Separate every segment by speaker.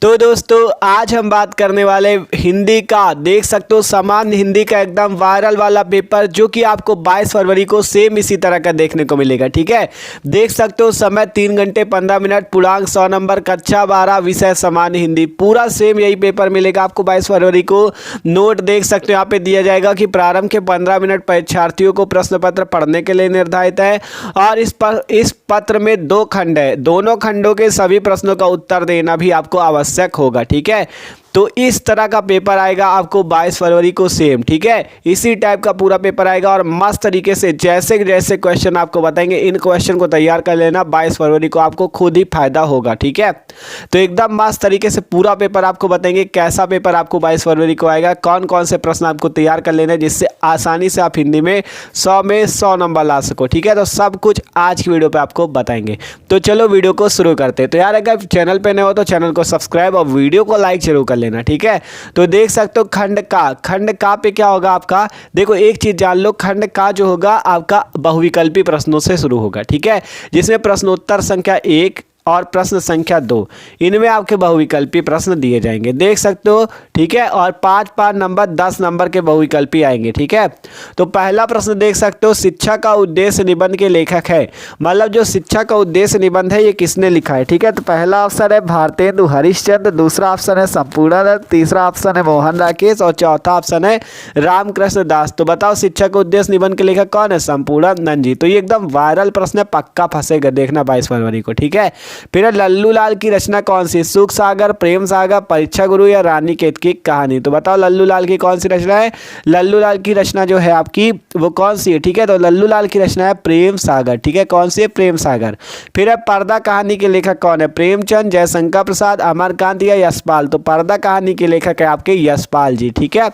Speaker 1: तो दोस्तों आज हम बात करने वाले हिंदी का, देख सकते हो सामान्य हिंदी का एकदम वायरल वाला पेपर जो कि आपको 22 फरवरी को सेम इसी तरह का देखने को मिलेगा। ठीक है, देख सकते हो समय 3 घंटे 15 मिनट, पूर्णांक 100 नंबर, कक्षा 12, विषय सामान्य हिंदी, पूरा सेम यही पेपर मिलेगा आपको 22 फरवरी को। नोट देख सकते हो यहाँ पे दिया जाएगा कि प्रारंभ के 15 मिनट परीक्षार्थियों को प्रश्न पत्र पढ़ने के लिए निर्धारित है और इस पत्र में 2 खंड है, दोनों खंडों के सभी प्रश्नों का उत्तर देना भी आपको आवश्यक होगा। ठीक है, तो इस तरह का पेपर आएगा आपको 22 फरवरी को सेम। ठीक है, इसी टाइप का पूरा पेपर आएगा और मस्त तरीके से जैसे जैसे क्वेश्चन आपको बताएंगे इन क्वेश्चन को तैयार कर लेना, 22 फरवरी को आपको खुद ही फायदा होगा। ठीक है, तो एकदम मस्त तरीके से पूरा पेपर आपको बताएंगे कैसा पेपर आपको 22 फरवरी को आएगा, कौन कौन से प्रश्न आपको तैयार कर लेना है जिससे आसानी से आप हिंदी में 100 में 100 नंबर ला सको। ठीक है, तो सब कुछ आज की वीडियो पे आपको बताएंगे। तो चलो वीडियो को शुरू करते हैं। तो यार अगर चैनल पे नए हो तो चैनल को सब्सक्राइब और वीडियो को लाइक जरूर कर लेना। ठीक है, तो देख सकते हो खंड का पे क्या होगा आपका, देखो एक चीज जान लो, खंड का जो होगा आपका बहुविकल्पी प्रश्नों से शुरू होगा। ठीक है, जिसमें प्रश्नोत्तर संख्या 1 और प्रश्न संख्या 2 इनमें आपके बहुविकल्पी प्रश्न दिए जाएंगे, देख सकते हो। ठीक है, और 5 नंबर 10 नंबर के बहुविकल्पी आएंगे। ठीक है, तो पहला प्रश्न देख सकते हो, शिक्षा का उद्देश्य निबंध के लेखक है, मतलब जो शिक्षा का उद्देश्य निबंध है ये किसने लिखा है। ठीक है, तो पहला ऑप्शन है भारतेंदु हरिश्चंद्र, दूसरा ऑप्शन है संपूर्णानंद, तीसरा ऑप्शन है मोहन राकेश और चौथा ऑप्शन है रामकृष्ण दास। तो बताओ शिक्षा का उद्देश्य निबंध के लेखक कौन है, संपूर्णानंद जी। तो ये एकदम वायरल प्रश्न है, पक्का फंसेगा, देखना 22 फरवरी को। ठीक है, फिर लल्लू लाल की रचना कौन सी, सुख सागर, प्रेम सागर, परीक्षा गुरु या रानी केत की कहानी। तो बताओ लल्लू लाल की कौन सी रचना है, लल्लू लाल की रचना जो है आपकी वो कौन सी है। ठीक है, तो लल्लू लाल की रचना है प्रेम सागर। ठीक है, कौन सी है, प्रेम सागर। फिर है पर्दा कहानी के लेखक कौन है, प्रेमचंद, जयशंकर प्रसाद, अमरकांत या यशपाल। तो पर्दा कहानी के लेखक है आपके यशपाल जी। ठीक है,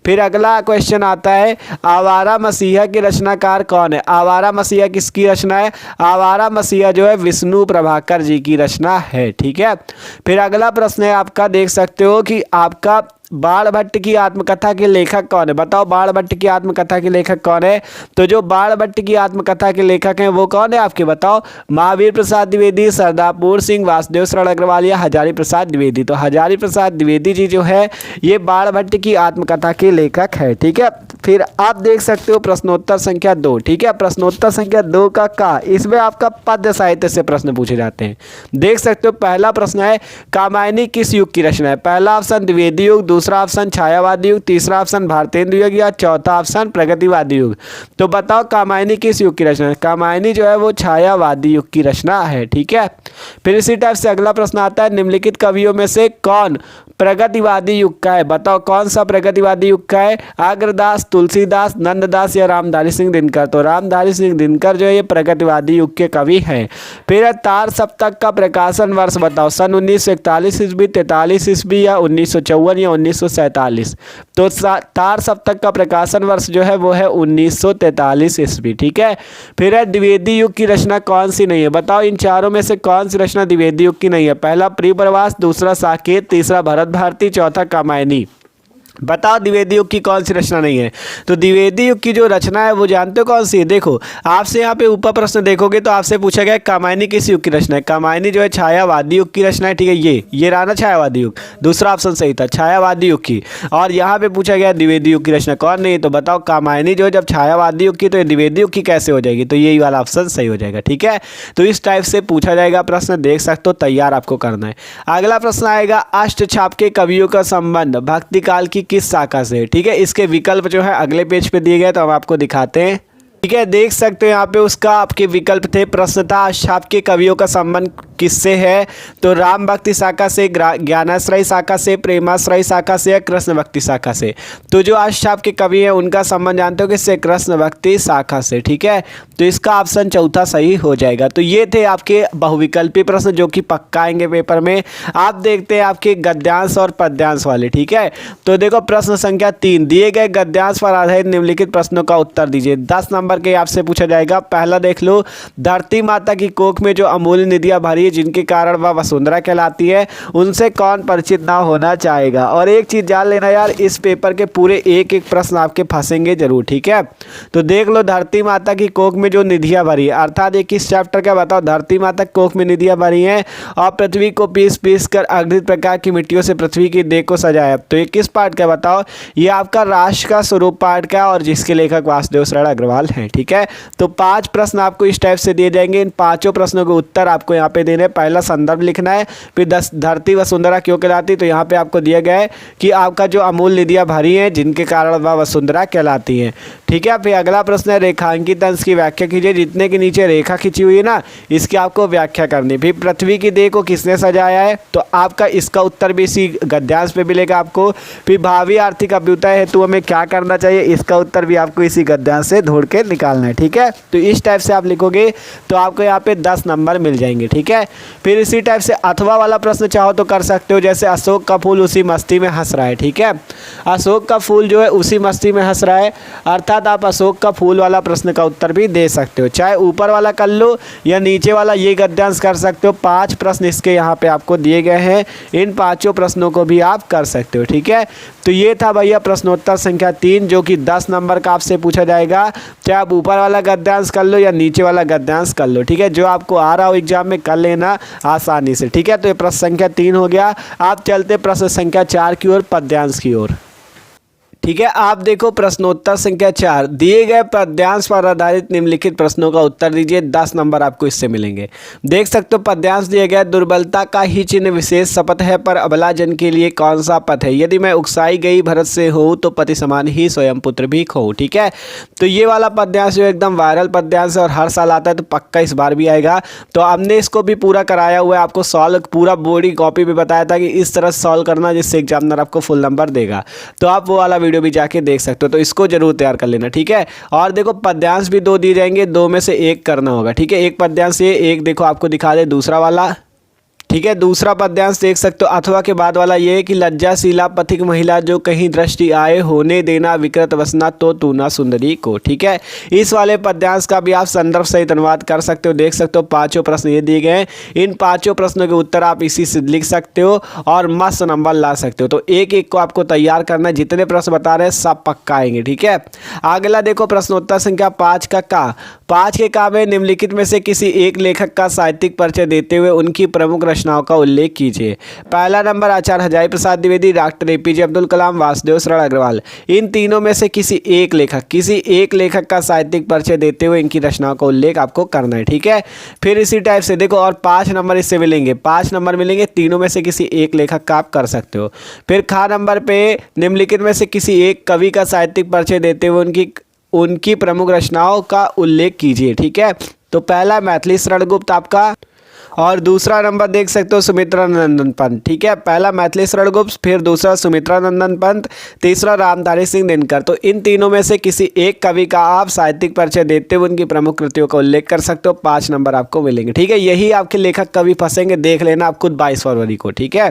Speaker 1: फिर अगला क्वेश्चन आता है आवारा मसीहा की रचनाकार कौन है, आवारा मसीहा किसकी रचना है, आवारा मसीहा जो है विष्णु प्रभाकर जी की रचना है। ठीक है, फिर अगला प्रश्न है आपका, देख सकते हो कि आपका बाणभट्ट की आत्मकथा के लेखक कौन है। बताओ बाणभट्ट की आत्मकथा के लेखक कौन है। तो जो बाणभट्ट की आत्मकथा के लेखक हैं वो कौन है आपके, बताओ महावीर प्रसाद द्विवेदी, सरदारपुर सिंह, वासुदेव शरण अग्रवाल या हजारी प्रसाद द्विवेदी। तो हजारी प्रसाद द्विवेदी जी जो है ये बाणभट्ट की आत्मकथा के लेखक है। ठीक है, फिर आप देख सकते हो प्रश्नोत्तर संख्या 2। ठीक है, प्रश्नोत्तर संख्या 2 का इसमें आपका पद्य साहित्य से प्रश्न पूछे जाते हैं। देख सकते हो पहला प्रश्न है कामायनी किस युग की रचना है, पहला ऑप्शन द्विवेदी युग, दूसरा ऑप्शन छायावादी युग, तीसरा ऑप्शन भारतेंदु युग या चौथा ऑप्शन प्रगतिवादी युग। तो बताओ कामायनी किस युग की रचना है, कामायनी जो है वो छायावादी युग की रचना है। ठीक है, फिर इसी टाइप से अगला प्रश्न आता है निम्नलिखित कवियों में से कौन प्रगतिवादी युग का है। बताओ कौन सा प्रगतिवादी युग का है, अग्रदास, तुलसीदास, नंददास या रामधारी सिंह दिनकर। तो रामधारी सिंह दिनकर जो है ये प्रगतिवादी युग के कवि हैं। फिर तार सप्तक का प्रकाशन वर्ष बताओ, सन 1941 ईस्वी, 43 ईस्वी या 1954 या 1947। तो तार सप्तक का प्रकाशन वर्ष जो है वो है 1943 ईस्वी। ठीक है, फिर है द्विवेदी युग की रचना कौन सी नहीं है। बताओ इन चारों में से कौन सी रचना द्विवेदी युग की नहीं है, पहला प्रियप्रवास, दूसरा साकेत, तीसरा भरत भारती, चौथा कामायनी। बताओ द्विवेदी युग की कौन सी रचना नहीं है। तो द्विवेदी युग की जो रचना है वो जानते हो कौन सी है। देखो आपसे यहाँ पे ऊपर प्रश्न देखोगे तो आपसे पूछा गया कामायनी किस युग की रचना है, कामायनी जो है छायावादी युग की रचना है। ठीक है, ये रहा ना छायावादी युग, दूसरा ऑप्शन सही था छायावादी युग की। और यहाँ पे पूछा गया द्विवेदी युग की रचना कौन नहीं है, तो बताओ कामायनी जो है जब छायावादी युग की तो ये द्विवेदी युग की कैसे हो जाएगी, तो यही वाला ऑप्शन सही हो जाएगा। ठीक है, तो इस टाइप से पूछा जाएगा प्रश्न, देख सकते हो, तैयार आपको करना है। अगला प्रश्न आएगा अष्टछाप के कवियों का संबंध भक्ति काल की किस शाखा से। ठीक है, इसके विकल्प जो है अगले पेज पे दिए गए तो हम आपको दिखाते हैं। ठीक है, देख सकते हो यहाँ पे उसका आपके विकल्प थे, प्रश्न था अष्टछाप के कवियों का संबंध किससे है, तो राम भक्ति शाखा से, ज्ञानाश्रय शाखा से, प्रेमाश्रय शाखा से या कृष्ण भक्ति शाखा से। तो जो अष्टछाप के कवि हैं उनका संबंध जानते हो किससे, कृष्ण भक्ति शाखा से। ठीक है, तो इसका ऑप्शन चौथा सही हो जाएगा। तो ये थे आपके बहुविकल्पी प्रश्न जो कि पक्का आएंगे पेपर में। आप देखते हैं आपके गद्यांश और पद्यांश वाले। ठीक है, तो देखो प्रश्न संख्या 3 दिए गए गद्यांश पर आधारित निम्नलिखित प्रश्नों का उत्तर दीजिए। 10 नंबर नंबर के आपसे पूछा जाएगा। पहला देख लो, धरती माता की कोख में जो अमूल्य निधियां भरी है जिनके कारण वह वसुंधरा कहलाती है, उनसे कौन परिचित ना होना चाहेगा। और एक चीज जान लेना यार, इस पेपर के पूरे एक एक प्रश्न आपके फंसेंगे जरूर, ठीक है। तो देख लो, धरती माता की कोख में जो निधियां भरी है, अर्थात एक इस चैप्टर का बताओ, धरती माता की कोख में निधियां भरी हैं और पृथ्वी को पीस पीस कर अगणित प्रकार की मिट्टियों से पृथ्वी की देह को सजाया। तो ये किस पार्ट का बताओ, ये आपका राष्ट्र का स्वरूप पार्ट का, और जिसके लेखक वासुदेव शरण अग्रवाल हैं, ठीक है। तो 5 प्रश्न आपको इस टाइप से दिए जाएंगे। इन 5 प्रश्नों के उत्तर आपको यहाँ पे देने हैं। पहला संदर्भ लिखना है, फिर धरती वसुंधरा क्यों कहलाती, तो यहाँ पे आपको दिया गया है कि आपका जो अमूल्य निधियां भरी हैं जिनके कारण वह वसुंधरा कहलाती हैं, ठीक है। फिर अगला प्रश्न है, रेखांकित अंश की व्याख्या कीजिए। जितने के नीचे रेखा खींची हुई है ना, इसकी आपको व्याख्या करनी। फिर पृथ्वी की देह को किसने सजाया है, तो आपका इसका उत्तर भी इसी गद्यांश पे मिलेगा आपको। फिर भावी आर्थिक अभ्युदय हेतु हमें क्या करना चाहिए, इसका उत्तर भी आपको इसी गद्यांश से ढूंढ के निकालना है, ठीक है। तो इस टाइप से आप लिखोगे तो आपको यहाँ पे 10 नंबर मिल जाएंगे, ठीक है। फिर इसी टाइप से अथवा वाला प्रश्न चाहो तो कर सकते हो, जैसे अशोक का फूल उसी मस्ती में हंस रहा है, ठीक है। अशोक का फूल जो है उसी मस्ती में हंस रहा है, अर्थात आप अशोक का फूल वाला प्रश्न का उत्तर भी दे सकते हो। चाहे ऊपर वाला कर लो या नीचे वाला, ये गद्यांश कर सकते हो। 5 प्रश्न इसके यहाँ पे आपको दिए गए हैं, इन 5 प्रश्नों को भी आप कर सकते हो, ठीक है। तो ये था भैया प्रश्नोत्तर संख्या 3, जो कि 10 नंबर का आपसे पूछा जाएगा। चाहे आप ऊपर वाला गद्यांश कर लो या नीचे वाला गद्यांश कर लो, ठीक है। जो आपको आ रहा हो एग्जाम में कर लेना आसानी से, ठीक है। तो ये प्रश्न संख्या 3 हो गया। आप चलते प्रश्न संख्या 4 की ओर, पद्यांश की ओर, ठीक है। आप देखो प्रश्नोत्तर संख्या 4, दिए गए पद्यांश पर आधारित निम्नलिखित प्रश्नों का उत्तर दीजिए। 10 नंबर आपको इससे मिलेंगे। देख सकते हो पद्यांश दिया गया, दुर्बलता का ही चिन्ह विशेष शपथ है, पर अबला जन के लिए कौन सा पथ है, यदि मैं उकसाई गई भरत से हो तो पति समान ही स्वयं पुत्र भी खो, ठीक है। तो ये वाला पद्यांश जो एकदम वायरल पद्यांश है और हर साल आता है, तो पक्का इस बार भी आएगा। तो हमने इसको भी पूरा कराया हुआ है, आपको सॉल्व पूरा बॉडी कॉपी भी बताया था कि इस तरह सॉल्व करना जिससे एग्जामिनर आपको फुल नंबर देगा। तो आप वो वाला वीडियो भी जाके देख सकते हो, तो इसको जरूर तैयार कर लेना, ठीक है। और देखो पद्यांश भी 2 दिए जाएंगे, 2 में से 1 करना होगा, ठीक है। एक पद्यांश ये, एक देखो आपको दिखा दे दूसरा वाला, ठीक है। दूसरा पद्यांश देख सकते हो, अथवा के बाद वाला ये कि लज्जाशीला पथिक महिला जो कहीं दृष्टि आए, होने देना विकृत वसना तो तू ना सुंदरी को, ठीक है। इस वाले पद्यांश का भी आप संदर्भ सहित अनुवाद कर सकते हो। देख सकते हो 5 प्रश्न ये दिए गए हैं, इन 5 प्रश्नों के उत्तर आप इसी से लिख सकते हो और मस्त नंबर ला सकते हो। तो एक एक को आपको तैयार करना है, जितने प्रश्न बता रहे हैं सब पक्का आएंगे, ठीक है। अगला देखो प्रश्नोत्तर संख्या 5 का का 5 के का में निम्नलिखित में से किसी एक लेखक का साहित्यिक परिचय देते हुए उनकी प्रमुख रचनाओं का उल्लेख कीजिए। पहला नंबर आचार्य हजारी प्रसाद द्विवेदी, डॉक्टर APJ अब्दुल कलाम, वासुदेव शरण अग्रवाल। इन तीनों में से किसी एक लेखक का साहित्यिक परिचय देते हुए इनकी रचनाओं का उल्लेख आपको करना है, ठीक है। फिर इसी टाइप से देखो और 5 नंबर इससे मिलेंगे, 5 नंबर मिलेंगे, तीनों में से किसी एक लेखक का आप कर सकते हो। फिर खा नंबर पे निम्नलिखित में से किसी एक कवि का साहित्यिक परिचय देते हुए उनकी प्रमुख रचनाओं का उल्लेख कीजिए, ठीक है। तो पहला मैथिली शरण गुप्त आपका, और दूसरा नंबर देख सकते हो सुमित्रा नंदन पंत, ठीक है। पहला मैथिली शरण गुप्त, फिर दूसरा सुमित्रा नंदन पंत, तीसरा रामधारी सिंह दिनकर। तो इन तीनों में से किसी एक कवि का आप साहित्यिक परिचय देते हुए उनकी प्रमुख कृतियों का उल्लेख कर सकते हो। 5 नंबर आपको मिलेंगे, ठीक है। यही आपके लेखक कवि फंसेंगे, देख लेना आप खुद 22 फरवरी को, ठीक है।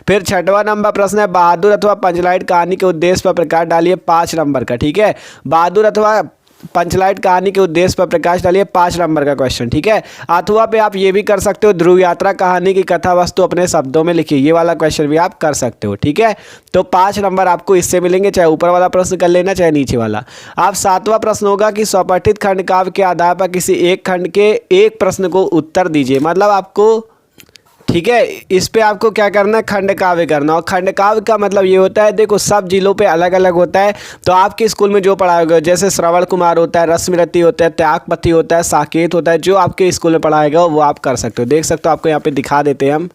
Speaker 1: फिर 6वां नंबर प्रश्न है, बहादुर अथवा पंचलाइट कहानी के उद्देश्य पर प्रकाश डालिए। 5 नंबर का, ठीक है। बहादुर अथवा पंचलाइट कहानी के उद्देश्य पर प्रकाश डालिए, 5 नंबर का क्वेश्चन, ठीक है। अथवा पे आप ये भी कर सकते हो, ध्रुव यात्रा कहानी की कथा वस्तु अपने शब्दों में लिखिए, ये वाला क्वेश्चन भी आप कर सकते हो, ठीक है। तो 5 नंबर आपको इससे मिलेंगे, चाहे ऊपर वाला प्रश्न कर लेना चाहे नीचे वाला। आप 7वां प्रश्न होगा कि स्वपठित खंड काव्य के आधार पर किसी एक खंड के एक प्रश्न को उत्तर दीजिए। मतलब आपको, ठीक है, इस पे आपको क्या करना है, खंड काव्य करना। और खंड काव्य का मतलब ये होता है, देखो सब जिलों पे अलग अलग होता है। तो आपके स्कूल में जो पढ़ाया गया, जैसे श्रवण कुमार होता है, रश्मिरति होता है, त्यागपति होता है, साकेत होता है, जो आपके स्कूल में पढ़ाएगा वो आप कर सकते हो। देख सकते हो, आपको यहाँ पे दिखा देते हैं हम,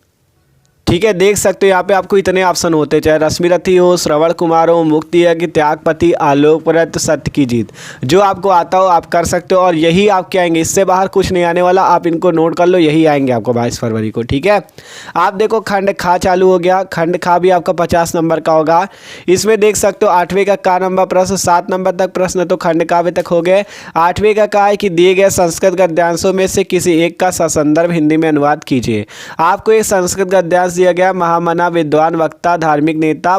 Speaker 1: ठीक है। देख सकते हो यहाँ पे आपको इतने ऑप्शन होते, चाहे रश्मिरथी हो, श्रवण कुमार हो, मुक्ति यज्ञ, त्यागपति, आलोकव्रत, सत्य की जीत, जो आपको आता हो आप कर सकते हो। और यही आपके आएंगे, इससे बाहर कुछ नहीं आने वाला, आप इनको नोट कर लो, यही आएंगे आपको 22 फरवरी को, ठीक है। आप देखो खंड खा चालू हो गया, खंड खा भी आपका 50 नंबर का होगा। इसमें देख सकते हो 8वें का नंबर प्रश्न, 7 नंबर तक प्रश्न तो खंड काव्य तक हो गए। 8वें का है कि दिए गए संस्कृत गद्यांशों में से किसी एक का ससंदर्भ हिंदी में अनुवाद कीजिए। आपको एक संस्कृत गद्यांश वर्ष दिया गया, महामना, विद्वान, वक्ता, धार्मिक नेता,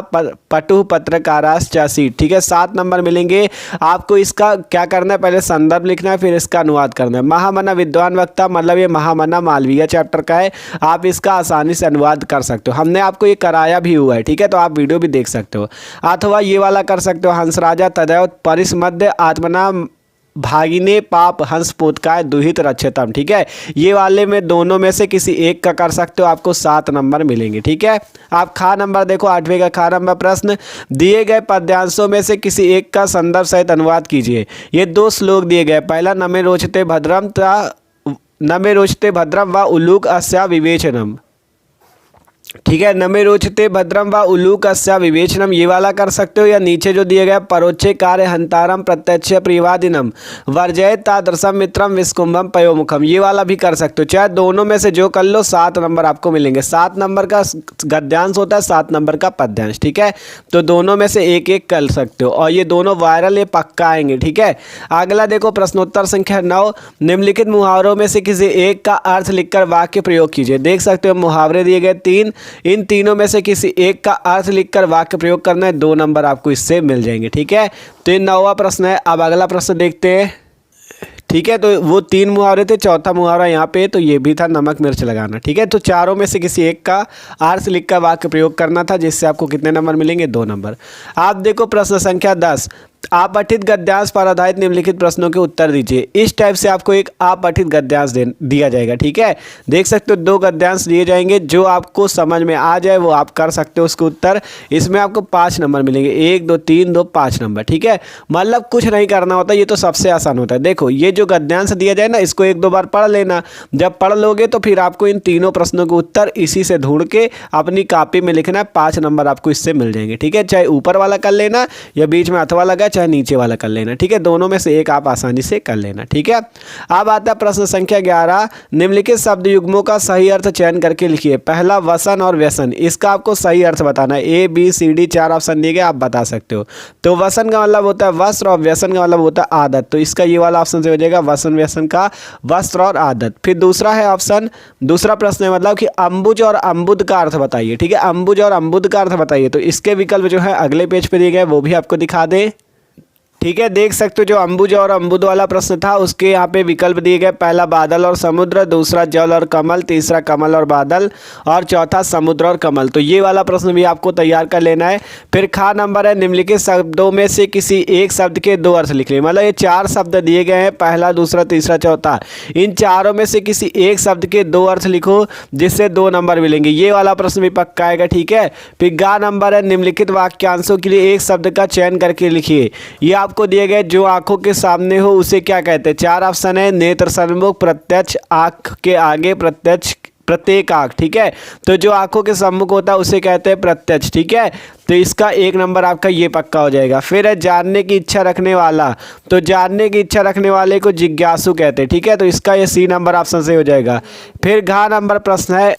Speaker 1: पटु, पत्रकारास, चासी। ठीक है, 7 नंबर मिलेंगे। आपको इसका क्या करना है, पहले संदर्भ लिखना है, फिर इसका अनुवाद करना है। महामना, विद्वान, वक्ता मतलब ये महामना मालवीय चैप्टर का है, आप इसका आसानी से अनुवाद कर सकते हो, हमने आपको ये कराया भी हुआ है। ठीक है, तो आप वीडियो भी देख सकते हो। अथवा ये वाला कर सकते हो, हंसराजा तदैव परिसमध्य आत्मना भागिने पाप हंस पोतकाय दुहित रक्षतम। ठीक है, ये वाले में दोनों में से किसी एक का कर सकते हो, आपको 7 नंबर मिलेंगे। ठीक है, आप खा नंबर देखो, 8वें का खा नंबर प्रश्न, दिए गए पद्यांशों में से किसी एक का संदर्भ सहित अनुवाद कीजिए। ये 2 श्लोक दिए गए, पहला नमे रोचते भद्रम व उल्लूक अस्या विवेचनम। ठीक है, नमे रोचते भद्रम व उल्लूक अस्या विवेचनम, ये वाला कर सकते हो। या नीचे जो दिए गए, परोक्षे कार्य हंतारम प्रत्यक्ष प्रियवादिनम वर्जय तादृशम मित्रम विस्कुंभम पयोमुखम, ये वाला भी कर सकते हो। चाहे दोनों में से जो कर लो, 7 नंबर आपको मिलेंगे। 7 नंबर का गद्यांश होता है, 7 नंबर का पद्यांश। ठीक है, तो दोनों में से एक एक कर सकते हो, और ये दोनों वायरल, ये पक्का आएंगे। ठीक है, अगला देखो प्रश्नोत्तर संख्या 9, निम्नलिखित मुहावरों में से किसी एक का अर्थ लिखकर वाक्य प्रयोग कीजिए। देख सकते हो मुहावरे दिए गए 3, इन तीनों में से किसी एक का अर्थ लिखकर वाक्य प्रयोग करना है, 2 नंबर आपको इससे मिल जाएंगे। ठीक है, तो ये 9वां प्रश्न है। अब अगला प्रश्न देखते हैं। ठीक है, तो वो 3 मुहावरे थे, चौथा मुहावरा यहाँ पे, तो ये भी था नमक मिर्च लगाना। ठीक है, तो चारों में से किसी एक का अर्थ लिखकर वाक्य प्रयोग करना था, जिससे आपको कितने नंबर मिलेंगे, 2 नंबर। आप देखो प्रश्न संख्या 10, अपठित गद्यांश पर आधारित निम्नलिखित प्रश्नों के उत्तर दीजिए। इस टाइप से आपको एक अपठित गद्यांश दिया जाएगा। ठीक है, देख सकते हो 2 गद्यांश दिए जाएंगे, जो आपको समझ में आ जाए वो आप कर सकते हो उसके उत्तर। इसमें आपको 5 नंबर मिलेंगे, 1 2 3 2 5 नंबर। ठीक है, मतलब कुछ नहीं करना होता, ये तो सबसे आसान होता है। देखो ये जो गद्यांश दिया जाए ना, इसको 1-2 बार पढ़ लेना, जब पढ़ लोगे तो फिर आपको इन तीनों प्रश्नों के उत्तर इसी से ढूंढ के अपनी कॉपी में लिखना है, 5 नंबर आपको इससे मिल जाएंगे। ठीक है, चाहे ऊपर वाला कर लेना या बीच में अथवा लगा, चाहे नीचे वाला कर लेना। ठीक है, दोनों में से एक आप आसानी से कर लेना। ठीक है, अब आता है प्रश्न संख्या 11, निम्नलिखित शब्द युग्मों का सही अर्थ चयन करके लिखिए। पहला वसन और व्यसन, इसका आपको सही अर्थ बताना है। A B C D 4 option दिए गए, आप बता सकते हो। तो वसन का मतलब होता है वस्त्र और व्यसन का मतलब होता है आदत, तो इसका ये वाला ऑप्शन से हो जाएगा, वसन व्यसन का वस्त्र और आदत। फिर दूसरा है ऑप्शन, दूसरा प्रश्न है मतलब कि अम्बुज और अम्बुद का अर्थ बताइए। ठीक है, अम्बुज और अम्बुद का अर्थ बताइए, तो इसके विकल्प जो है अगले पेज पे दिए गए, वो भी आपको दिखा दे। ठीक है, देख सकते हो जो अम्बुज और अम्बुद वाला प्रश्न था, उसके यहाँ पे विकल्प दिए गए, पहला बादल और समुद्र, दूसरा जल और कमल, तीसरा कमल और बादल, और चौथा समुद्र और कमल। तो ये वाला प्रश्न भी आपको तैयार कर लेना है। फिर खा नंबर है, निम्नलिखित शब्दों में से किसी एक शब्द के 2 अर्थ लिख लें। मतलब ये 4 शब्द दिए गए हैं, पहला दूसरा तीसरा चौथा, इन चारों में से किसी एक शब्द के 2 अर्थ लिखो, जिससे 2 नंबर मिलेंगे। ये वाला प्रश्न भी पक्का आएगा। ठीक है, फिर गा नंबर है, निम्नलिखित वाक्यांशों के लिए एक शब्द का चयन करके लिखिए। ये आपको दिए गए, जो आंखों के सामने हो उसे क्या कहते हैं। 4 ऑप्शन है, नेत्र सन्मुख, प्रत्यक्ष, आंख के आगे, प्रत्यक्ष, प्रत्येक आंख। ठीक है, तो जो आंखों के सम्मुख होता है उसे कहते हैं प्रत्यक्ष। ठीक है, तो इसका 1 नंबर आपका ये पक्का हो जाएगा। फिर है जानने की इच्छा रखने वाला, तो जानने की इच्छा रखने वाले को जिज्ञासु कहते हैं। ठीक है, तो इसका ये C नंबर ऑप्शन से हो जाएगा। फिर घ नंबर प्रश्न है।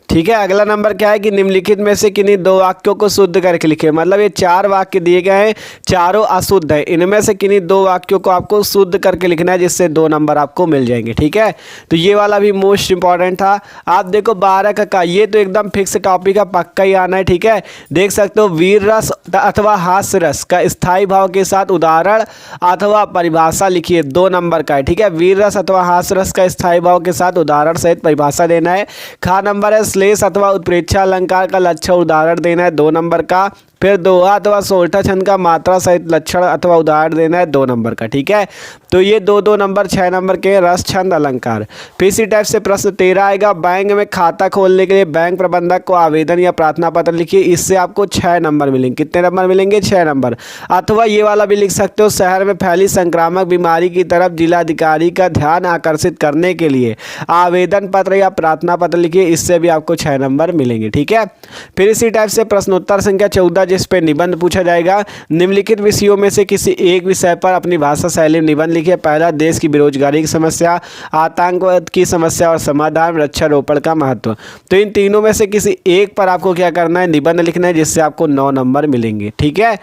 Speaker 1: ठीक है, अगला नंबर क्या है कि निम्नलिखित में से किन्हीं 2 वाक्यों को शुद्ध करके लिखे। मतलब ये 4 वाक्य दिए गए हैं, चारों अशुद्ध हैं, इनमें से किन्हीं 2 वाक्यों को आपको शुद्ध करके लिखना है, जिससे 2 नंबर आपको मिल जाएंगे। ठीक है, तो ये वाला भी मोस्ट इंपॉर्टेंट था। आप देखो 12 का ये तो एकदम फिक्स टॉपिक है, पक्का ही आना है। ठीक है, देख सकते हो वीर रस अथवा हास्य रस का स्थायी भाव के साथ उदाहरण अथवा परिभाषा लिखिए, 2 नंबर का है। ठीक है, वीर रस अथवा हास्य रस का स्थायी भाव के साथ उदाहरण सहित परिभाषा देना है। खा नंबर है, श्लेष अथवा उत्प्रेक्षा अलंकार का लक्षण उदाहरण देना है, 2 नंबर का। फिर दोहा अथवा सोलठा छंद का मात्रा सहित लक्षण अथवा उदाहरण देना है, 2 नंबर का। ठीक है, तो ये 2 नंबर 6 नंबर के रस छंद अलंकार। फिर इसी टाइप से प्रश्न 13 आएगा, बैंक में खाता खोलने के लिए बैंक प्रबंधक को आवेदन या प्रार्थना पत्र लिखिए। इससे आपको 6 नंबर मिलेंगे। कितने नंबर मिलेंगे? 6 नंबर। अथवा ये वाला भी लिख सकते हो, शहर में फैली संक्रामक बीमारी की तरफ जिलाधिकारी का ध्यान आकर्षित करने के लिए आवेदन पत्र या प्रार्थना पत्र लिखिए। इससे भी आपको 6 नंबर मिलेंगे। ठीक है, फिर इसी टाइप से प्रश्नोत्तर संख्या 14, जिस पे निबंध पूछा जाएगा। निम्नलिखित विषयों में से किसी एक विषय पर अपनी भाषा शैली में निबंध लिखिए। पहला, देश की बेरोजगारी की समस्या, आतंकवाद की समस्या और समाधान, वृक्षारोपण का महत्व। तो इन तीनों में से किसी एक पर आपको क्या करना है? निबंध लिखना है, जिससे आपको 9 नंबर मिलेंगे। ठीक है,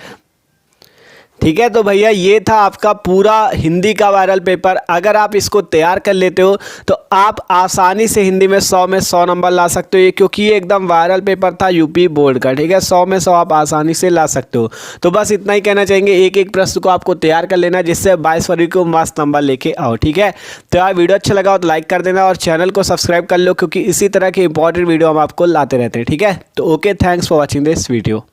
Speaker 1: ठीक है। तो भैया ये था आपका पूरा हिंदी का वायरल पेपर। अगर आप इसको तैयार कर लेते हो तो आप आसानी से हिंदी में 100 नंबर ला सकते हो, ये क्योंकि ये एकदम वायरल पेपर था यूपी बोर्ड का। ठीक है, 100 में 100 आप आसानी से ला सकते हो। तो बस इतना ही कहना चाहेंगे, एक एक प्रश्न को आपको तैयार कर लेना, जिससे 22 फरवरी को मस्त नंबर लेके आओ। ठीक है, तो यार वीडियो अच्छा लगा हो तो लाइक कर देना और चैनल को सब्सक्राइब कर लो, क्योंकि इसी तरह के इंपॉर्टेंट वीडियो हम आपको लाते रहते हैं। ठीक है, तो okay, thanks for watching this video.